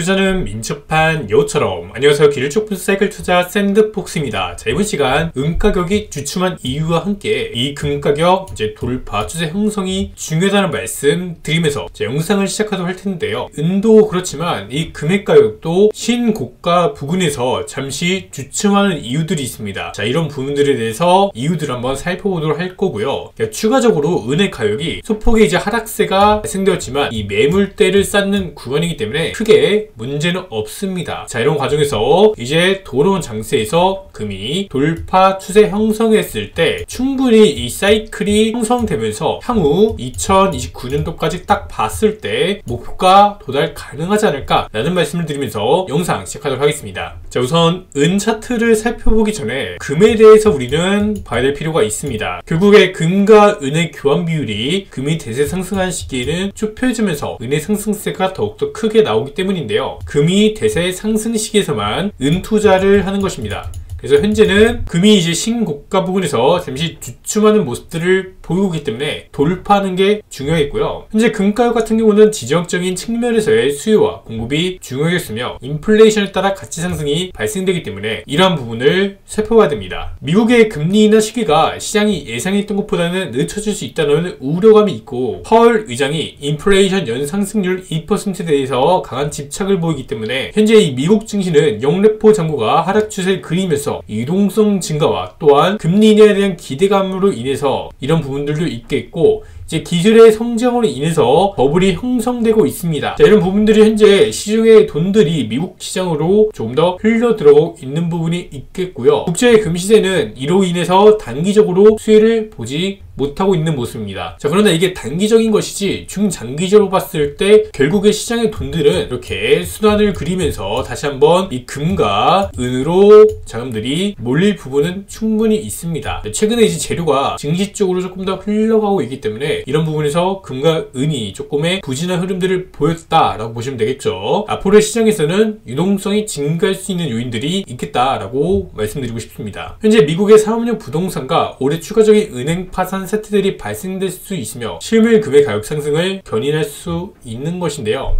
투자는 민첩한 여우처럼. 안녕하세요. 길을 쭉 본 사이클 투자 샌드폭스입니다. 자, 이번 시간 은가격이 주춤한 이유와 함께 이 금가격 이제 돌파 추세 형성이 중요하다는 말씀 드리면서 영상을 시작하도록 할 텐데요. 은도 그렇지만 이 금의 가격도 신고가 부근에서 잠시 주춤하는 이유들이 있습니다. 자, 이런 부분들에 대해서 이유들을 한번 살펴보도록 할 거고요. 추가적으로 은의 가격이 소폭의 이제 하락세가 발생되었지만 이 매물대를 쌓는 구간이기 때문에 크게 문제는 없습니다. 자, 이런 과정에서 이제 돌아온 장세에서 금이 돌파 추세 형성했을 때 충분히 이 사이클이 형성되면서 향후 2029년도까지 딱 봤을 때 목표가 도달 가능하지 않을까 라는 말씀을 드리면서 영상 시작하도록 하겠습니다. 자, 우선 은 차트를 살펴보기 전에 금에 대해서 우리는 봐야 될 필요가 있습니다. 결국에 금과 은의 교환 비율이 금이 대세 상승한 시기에는 좁혀지면서 은의 상승세가 더욱더 크게 나오기 때문인데요. 금이 대세 상승 시기에서만 은 투자를 하는 것입니다. 그래서 현재는 금이 이제 신고가 부근에서 잠시 주춤하는 모습들을 보이고 있기 때문에 돌파하는 게 중요했고요. 현재 금가격 같은 경우는 지정적인 측면에서의 수요와 공급이 중요했으며 인플레이션에 따라 가치 상승이 발생되기 때문에 이러한 부분을 살펴봐야 됩니다. 미국의 금리 인하 시기가 시장이 예상했던 것보다는 늦춰질 수 있다는 우려감이 있고 파월 의장이 인플레이션 연상승률 2%에 대해서 강한 집착을 보이기 때문에 현재 이 미국 증시는 영래포 장고가 하락 추세를 그리면서 유동성 증가와 또한 금리 인하에 대한 기대감으로 인해서 이런 부분들도 있겠고 이제 기술의 성장으로 인해서 버블이 형성되고 있습니다. 자, 이런 부분들이 현재 시중의 돈들이 미국 시장으로 조금 더 흘러 들어오고 있는 부분이 있겠고요. 국제 금시세는 이로 인해서 단기적으로 수혜를 보지 못하고 있는 모습입니다. 자, 그러나 이게 단기적인 것이지 중장기적으로 봤을 때 결국에 시장의 돈들은 이렇게 순환을 그리면서 다시 한번 이 금과 은으로 자금들이 몰릴 부분은 충분히 있습니다. 최근에 이제 재료가 증시 쪽으로 조금 더 흘러가고 있기 때문에 이런 부분에서 금과 은이 조금의 부진한 흐름들을 보였다라고 보시면 되겠죠. 앞으로의 시장에서는 유동성이 증가할 수 있는 요인들이 있겠다라고 말씀드리고 싶습니다. 현재 미국의 산업용 부동산과 올해 추가적인 은행 파산 사태들이 발생될 수 있으며 실물 금의 가격 상승을 견인할 수 있는 것인데요.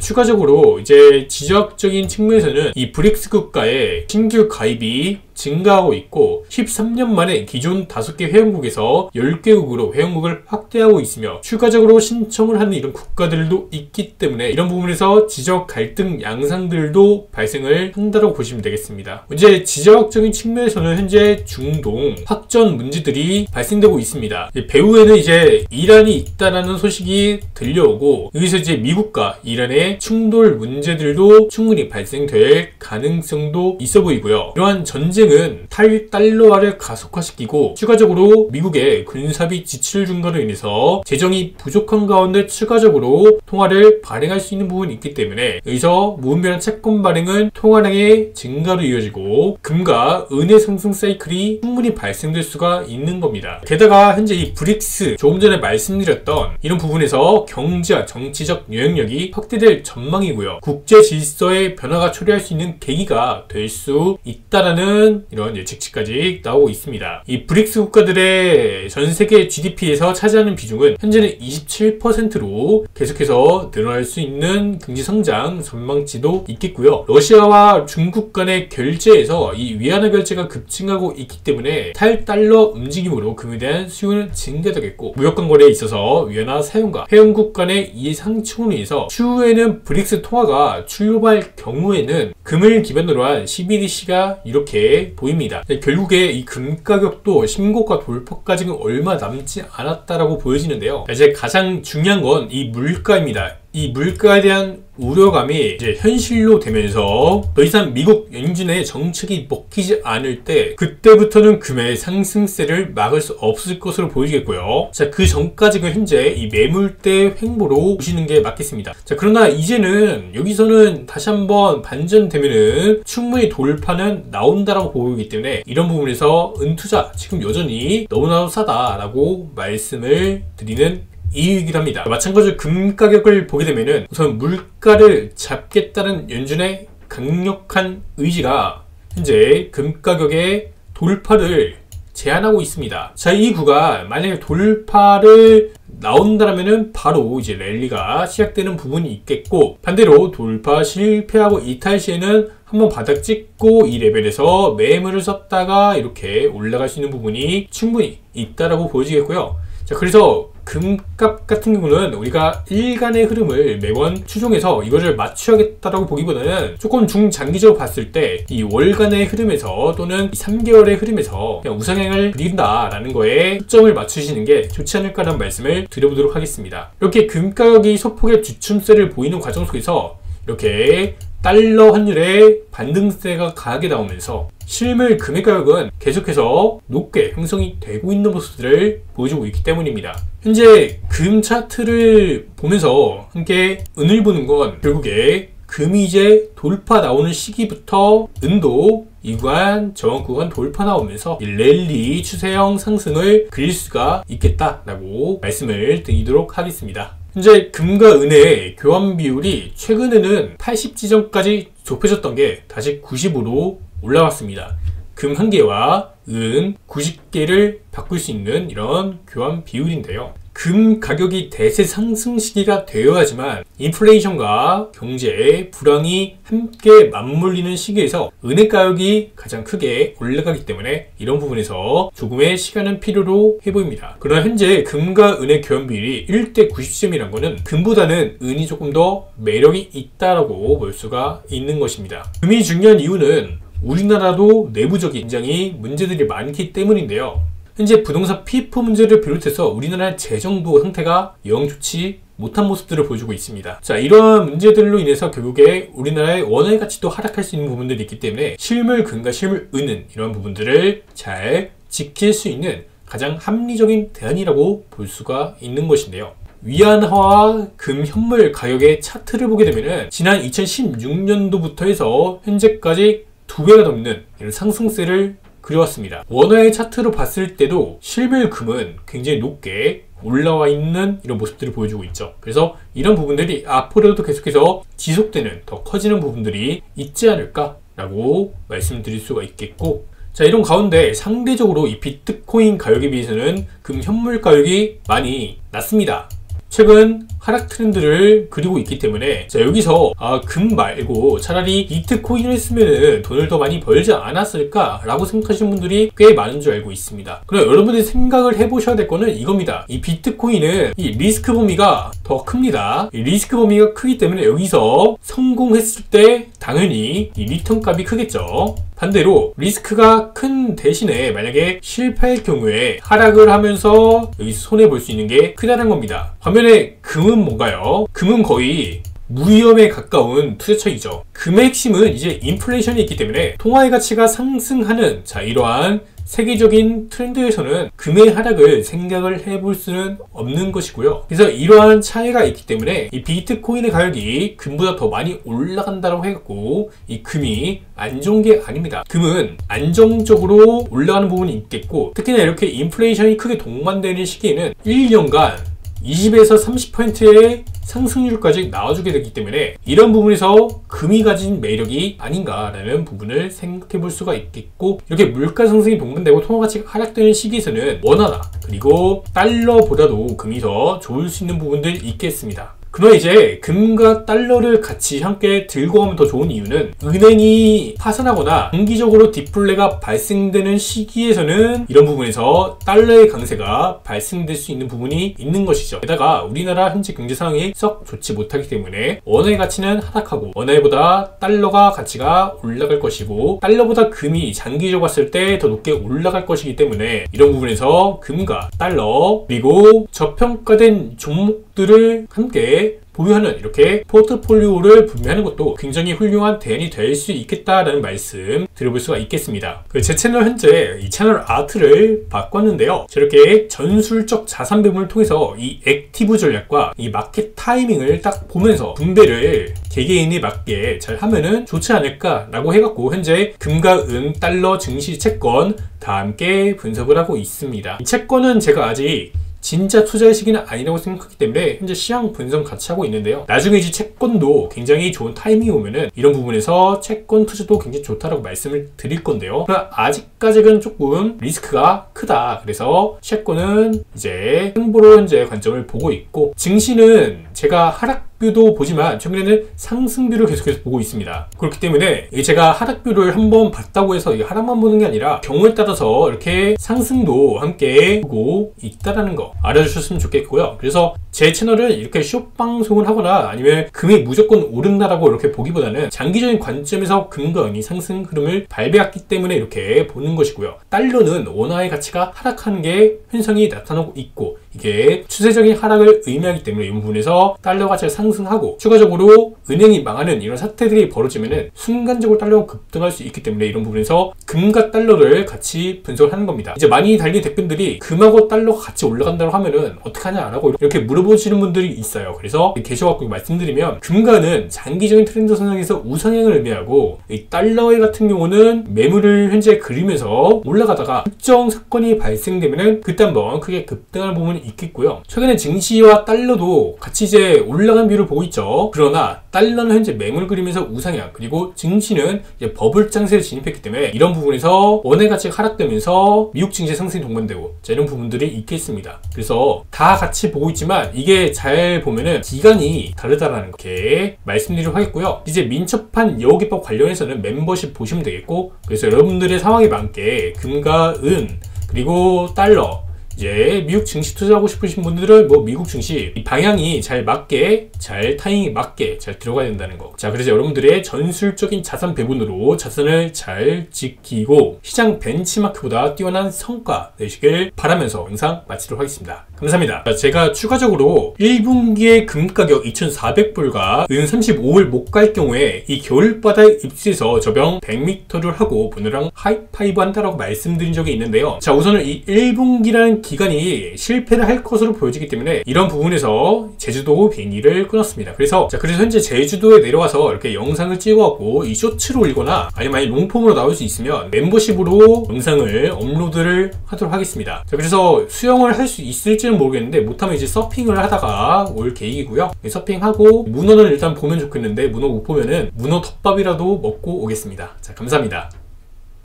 추가적으로 이제 지적적인 측면에서는 이 브릭스 국가의 신규 가입이 증가하고 있고 13년 만에 기존 5개 회원국에서 10개국으로 회원국을 확대하고 있으며 추가적으로 신청을 하는 이런 국가들도 있기 때문에 이런 부분에서 지적 갈등 양상들도 발생을 한다고 보시면 되겠습니다. 이제 지적적인 측면에서는 현재 중동 확전 문제들이 발생되고 있습니다. 배후에는 이제 이란이 있다라는 소식이 들려오고 여기서 이제 미국과 이란의 충돌 문제들도 충분히 발생될 가능성도 있어 보이고요. 이러한 전쟁 탈달러화를 가속화시키고 추가적으로 미국의 군사비 지출 증가로 인해서 재정이 부족한 가운데 추가적으로 통화를 발행할 수 있는 부분이 있기 때문에 여기서 무분별한 채권 발행은 통화량의 증가로 이어지고 금과 은의 상승 사이클이 충분히 발생될 수가 있는 겁니다. 게다가 현재 이 브릭스 조금 전에 말씀드렸던 이런 부분에서 경제와 정치적 영향력이 확대될 전망이고요. 국제 질서의 변화가 초래할 수 있는 계기가 될 수 있다라는 이런 예측치까지 나오고 있습니다. 이 브릭스 국가들의 전 세계 GDP에서 차지하는 비중은 현재는 27%로 계속해서 늘어날 수 있는 경제 성장 전망치도 있겠고요. 러시아와 중국 간의 결제에서 이 위안화 결제가 급증하고 있기 때문에 탈달러 움직임으로 금에 대한 수요는 증가되겠고 무역관 거래에 있어서 위안화 사용과 회원국 간의 이해상충으로 인해서 추후에는 브릭스 통화가 출범할 경우에는 금을 기반으로 한 CBDC가 이렇게 보입니다. 결국에 이 금 가격도 신고가 돌파까지는 얼마 남지 않았다라고 보여지는데요. 이제 가장 중요한 건 이 물가입니다. 이 물가에 대한 우려감이 이제 현실로 되면서 더 이상 미국 연준의 정책이 먹히지 않을 때 그때부터는 금의 상승세를 막을 수 없을 것으로 보이겠고요. 자, 그 전까지는 현재 이 매물대 횡보로 보시는 게 맞겠습니다. 자, 그러나 이제는 여기서는 다시 한번 반전되면은 충분히 돌파는 나온다라고 보이기 때문에 이런 부분에서 은투자 지금 여전히 너무나도 싸다라고 말씀을 드리는 이유이기도 합니다. 마찬가지로 금 가격을 보게 되면은 우선 물가를 잡겠다는 연준의 강력한 의지가 현재 금 가격의 돌파를 제한하고 있습니다. 자, 이 구간 만약에 돌파를 나온다면은 바로 이제 랠리가 시작되는 부분이 있겠고, 반대로 돌파 실패하고 이탈 시에는 한번 바닥 찍고 이 레벨에서 매물을 썼다가 이렇게 올라갈 수 있는 부분이 충분히 있다라고 보여지겠고요. 자, 그래서 금값 같은 경우는 우리가 일간의 흐름을 매번 추종해서 이거를 맞춰야겠다라고 보기보다는 조금 중장기적으로 봤을 때 이 월간의 흐름에서 또는 3개월의 흐름에서 그냥 우상향을 그린다라는 거에 초점을 맞추시는 게 좋지 않을까라는 말씀을 드려보도록 하겠습니다. 이렇게 금가격이 소폭의 주춤세를 보이는 과정 속에서 이렇게 달러 환율의 반등세가 강하게 나오면서 실물 금의 가격은 계속해서 높게 형성이 되고 있는 모습들을 보여주고 있기 때문입니다. 현재 금 차트를 보면서 함께 은을 보는 건 결국에 금이 이제 돌파 나오는 시기부터 은도 이 구간, 저항 구간 돌파 나오면서 랠리 추세형 상승을 그릴 수가 있겠다라고 말씀을 드리도록 하겠습니다. 현재 금과 은의 교환 비율이 최근에는 80지점까지 좁혀졌던 게 다시 90으로 올라왔습니다. 금 1개와 은 90개를 바꿀 수 있는 이런 교환 비율인데요. 금 가격이 대세 상승 시기가 되어야지만 인플레이션과 경제 불황이 함께 맞물리는 시기에서 은의 가격이 가장 크게 올라가기 때문에 이런 부분에서 조금의 시간은 필요로 해보입니다. 그러나 현재 금과 은의 교환 비율이 1대 90점이란 거는 금보다는 은이 조금 더 매력이 있다라고 볼 수가 있는 것입니다. 금이 중요한 이유는 우리나라도 내부적인 굉장히 문제들이 많기 때문인데요. 현재 부동산 PF 문제를 비롯해서 우리나라의 재정도 상태가 영 좋지 못한 모습들을 보여주고 있습니다. 자, 이러한 문제들로 인해서 결국에 우리나라의 원화의 가치도 하락할 수 있는 부분들이 있기 때문에 실물 금과 실물 은은 이런 부분들을 잘 지킬 수 있는 가장 합리적인 대안이라고 볼 수가 있는 것인데요. 위안화와 금 현물 가격의 차트를 보게 되면은 지난 2016년도부터 해서 현재까지 2배가 넘는 이런 상승세를 그려왔습니다. 원화의 차트로 봤을 때도 실물 금은 굉장히 높게 올라와 있는 이런 모습들을 보여주고 있죠. 그래서 이런 부분들이 앞으로도 계속해서 지속되는 더 커지는 부분들이 있지 않을까라고 말씀드릴 수가 있겠고, 자, 이런 가운데 상대적으로 이 비트코인 가격에 비해서는 금 현물 가격이 많이 낮습니다. 최근 하락 트렌드를 그리고 있기 때문에, 자, 여기서 금 말고 차라리 비트코인을 했으면 돈을 더 많이 벌지 않았을까 라고 생각하시는 분들이 꽤 많은 줄 알고 있습니다. 그럼 여러분들이 생각을 해보셔야 될 거는 이겁니다. 이 비트코인은 이 리스크 범위가 더 큽니다. 이 리스크 범위가 크기 때문에 여기서 성공했을 때 당연히 이 리턴 값이 크겠죠. 반대로 리스크가 큰 대신에 만약에 실패할 경우에 하락을 하면서 여기서 손해볼 수 있는 게 크다는 겁니다. 반면에 금은 뭔가요? 금은 거의 무위험에 가까운 투자처이죠. 금의 핵심은 이제 인플레이션이 있기 때문에 통화의 가치가 상승하는, 자, 이러한 세계적인 트렌드에서는 금의 하락을 생각을 해볼 수는 없는 것이고요. 그래서 이러한 차이가 있기 때문에 이 비트코인의 가격이 금보다 더 많이 올라간다고 해갖고 이 금이 안 좋은 게 아닙니다. 금은 안정적으로 올라가는 부분이 있겠고, 특히나 이렇게 인플레이션이 크게 동반되는 시기에는 1년간 20에서 30%의 상승률까지 나와주게 되기 때문에 이런 부분에서 금이 가진 매력이 아닌가라는 부분을 생각해 볼 수가 있겠고, 이렇게 물가 상승이 동반되고 통화 가치가 하락되는 시기에서는 원화나 그리고 달러보다도 금이 더 좋을 수 있는 부분들이 있겠습니다. 그러나 이제 금과 달러를 같이 함께 들고 가면 더 좋은 이유는 은행이 파산하거나 단기적으로 디플레가 발생되는 시기에서는 이런 부분에서 달러의 강세가 발생될 수 있는 부분이 있는 것이죠. 게다가 우리나라 현재 경제 상황이 썩 좋지 못하기 때문에 원화의 가치는 하락하고 원화보다 달러가 가치가 올라갈 것이고, 달러보다 금이 장기적으로 봤을 때 더 높게 올라갈 것이기 때문에 이런 부분에서 금과 달러 그리고 저평가된 종목들을 함께 보유하는 이렇게 포트폴리오를 분배하는 것도 굉장히 훌륭한 대안이 될 수 있겠다라는 말씀 드려볼 수가 있겠습니다. 제 채널 현재 이 채널 아트를 바꿨는데요. 저렇게 전술적 자산 배분을 통해서 이 액티브 전략과 이 마켓 타이밍을 딱 보면서 분배를 개개인에 맞게 잘 하면은 좋지 않을까라고 해갖고 현재 금과 은, 달러, 증시, 채권 다 함께 분석을 하고 있습니다. 이 채권은 제가 아직 진짜 투자의 시기는 아니라고 생각하기 때문에 현재 시장 분석 같이 하고 있는데요. 나중에 이제 채권도 굉장히 좋은 타이밍이 오면은 이런 부분에서 채권 투자도 굉장히 좋다라고 말씀을 드릴 건데요. 그러나 아직까지는 조금 리스크가 크다. 그래서 채권은 이제 행보로 현재 관점을 보고 있고, 증시는 제가 하락뷰도 보지만 최근에는 상승뷰를 계속해서 보고 있습니다. 그렇기 때문에 제가 하락뷰를 한번 봤다고 해서 하락만 보는 게 아니라 경우에 따라서 이렇게 상승도 함께 보고 있다라는 거 알아주셨으면 좋겠고요. 그래서 제 채널은 이렇게 숏 방송을 하거나 아니면 금이 무조건 오른다라고 이렇게 보기보다는 장기적인 관점에서 금과 은이 상승 흐름을 발배했기 때문에 이렇게 보는 것이고요. 달러는 원화의 가치가 하락하는 게 현상이 나타나고 있고, 이게 추세적인 하락을 의미하기 때문에 이 부분에서 달러 가치가 상승하고 추가적으로 은행이 망하는 이런 사태들이 벌어지면은 순간적으로 달러가 급등할 수 있기 때문에 이런 부분에서 금과 달러를 같이 분석을 하는 겁니다. 이제 많이 달린 댓글들이 금하고 달러가 같이 올라간다고 하면은 어떡하냐라고 이렇게 물어보시는 분들이 있어요. 그래서 계셔갖고 말씀드리면, 금과는 장기적인 트렌드 선상에서 우상향을 의미하고, 이 달러 같은 경우는 매물을 현재 그리면서 올라가다가 특정 사건이 발생되면은 그때 한번 크게 급등할 부분이 있겠고요. 최근에 증시와 달러도 같이 이제 올라간 뷰를 보고 있죠. 그러나 달러는 현재 매물 그리면서 우상향, 그리고 증시는 이제 버블 장세를 진입했기 때문에 이런 부분에서 원의 가치가 하락되면서 미국 증시 상승이 동반되고, 자, 이런 부분들이 있겠습니다. 그래서 다 같이 보고 있지만 이게 잘 보면은 기간이 다르다라는 거 이렇게 말씀드리도록 하겠고요. 이제 민첩한 여호기법 관련해서는 멤버십 보시면 되겠고, 그래서 여러분들의 상황에 맞게 금과 은 그리고 달러, 이제 미국 증시 투자하고 싶으신 분들은 뭐 미국 증시 이 방향이 잘 맞게, 잘 타이밍이 맞게 잘 들어가야 된다는 거. 자, 그래서 여러분들의 전술적인 자산 배분으로 자산을 잘 지키고 시장 벤치마크보다 뛰어난 성과 내시길 바라면서 영상 마치도록 하겠습니다. 감사합니다. 자, 제가 추가적으로 1분기의 금 가격 2,400불과 은 35을 못 갈 경우에 이 겨울바다에 입수해서 저병 100m를 하고 보느랑 하이파이브 한다라고 말씀드린 적이 있는데요. 자, 우선은 이 1분기라는 기간이 실패를 할 것으로 보여지기 때문에 이런 부분에서 제주도 비행기를 끊었습니다. 그래서 현재 제주도에 내려와서 이렇게 영상을 찍어갖고 이 쇼츠로 올리거나 아니면 롱폼으로 나올 수 있으면 멤버십으로 영상을 업로드를 하도록 하겠습니다. 자, 그래서 수영을 할 수 있을지는 모르겠는데 못하면 이제 서핑을 하다가 올 계획이고요. 서핑하고 문어는 일단 보면 좋겠는데 문어 못 보면은 문어 덮밥이라도 먹고 오겠습니다. 자, 감사합니다.